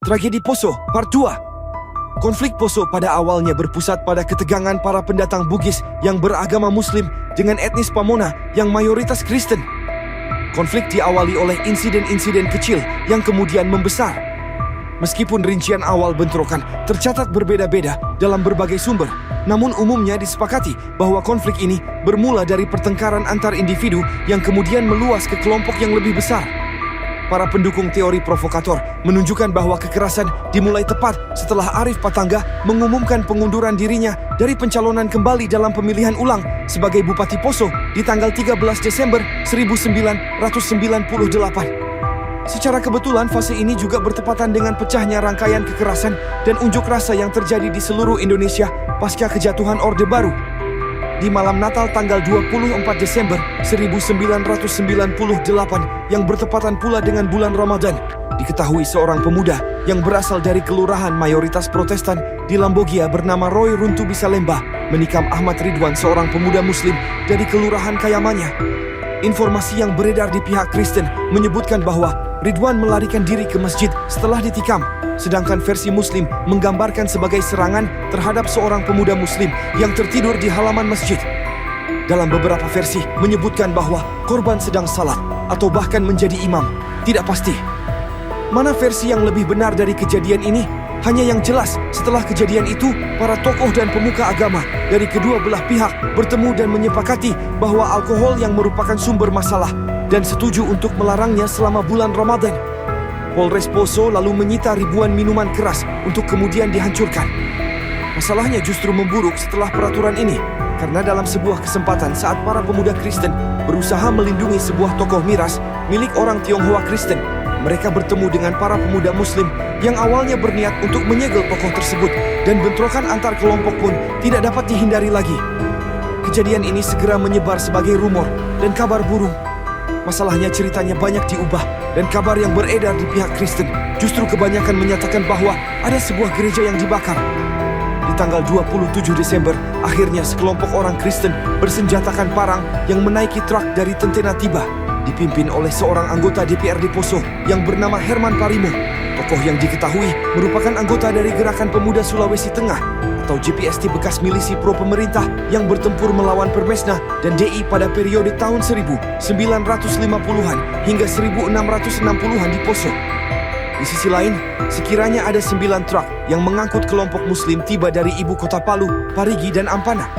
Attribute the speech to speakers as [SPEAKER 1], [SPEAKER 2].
[SPEAKER 1] Tragedi Poso, Part 2. Konflik Poso pada awalnya berpusat pada ketegangan para pendatang Bugis yang beragama Muslim dengan etnis Pamona yang mayoritas Kristen. Konflik diawali oleh insiden-insiden kecil yang kemudian membesar. Meskipun rincian awal bentrokan tercatat berbeda-beda dalam berbagai sumber, namun umumnya disepakati bahwa konflik ini bermula dari pertengkaran antar individu yang kemudian meluas ke kelompok yang lebih besar. Para pendukung teori provokator menunjukkan bahwa kekerasan dimulai tepat setelah Arif Patangga mengumumkan pengunduran dirinya dari pencalonan kembali dalam pemilihan ulang sebagai Bupati Poso di tanggal 13 Desember 1998. Secara kebetulan fase ini juga bertepatan dengan pecahnya rangkaian kekerasan dan unjuk rasa yang terjadi di seluruh Indonesia pasca kejatuhan Orde Baru. Di malam Natal tanggal 24 Desember 1998 yang bertepatan pula dengan bulan Ramadan, diketahui seorang pemuda yang berasal dari kelurahan mayoritas Protestan di Lambogia bernama Roy Runtubi Salemba menikam Ahmad Ridwan, seorang pemuda Muslim dari kelurahan Kayamanya. Informasi yang beredar di pihak Kristen menyebutkan bahwa Ridwan melarikan diri ke masjid setelah ditikam, sedangkan versi Muslim menggambarkan sebagai serangan terhadap seorang pemuda Muslim yang tertidur di halaman masjid. Dalam beberapa versi menyebutkan bahwa korban sedang salat atau bahkan menjadi imam. Tidak pasti. Mana versi yang lebih benar dari kejadian ini? Hanya yang jelas, setelah kejadian itu, para tokoh dan pemuka agama dari kedua belah pihak bertemu dan menyepakati bahwa alkohol yang merupakan sumber masalah dan setuju untuk melarangnya selama bulan Ramadan. Polres Poso lalu menyita ribuan minuman keras untuk kemudian dihancurkan. Masalahnya justru memburuk setelah peraturan ini, karena dalam sebuah kesempatan saat para pemuda Kristen berusaha melindungi sebuah tokoh miras milik orang Tionghoa Kristen, mereka bertemu dengan para pemuda Muslim yang awalnya berniat untuk menyegel tokoh tersebut, dan bentrokan antar kelompok pun tidak dapat dihindari lagi. Kejadian ini segera menyebar sebagai rumor dan kabar burung. Masalahnya ceritanya banyak diubah, dan kabar yang beredar di pihak Kristen justru kebanyakan menyatakan bahwa ada sebuah gereja yang dibakar. Di tanggal 27 Desember, akhirnya sekelompok orang Kristen bersenjatakan parang yang menaiki truk dari Tentena tiba, dipimpin oleh seorang anggota DPRD Poso yang bernama Herman Parimo. Tokoh yang diketahui merupakan anggota dari Gerakan Pemuda Sulawesi Tengah atau GPST, bekas milisi pro-pemerintah yang bertempur melawan Permesna dan DI pada periode tahun 1950-an hingga 1660-an di Poso. Di sisi lain, sekiranya ada 9 truk yang mengangkut kelompok Muslim tiba dari ibu kota Palu, Parigi, dan Ampana.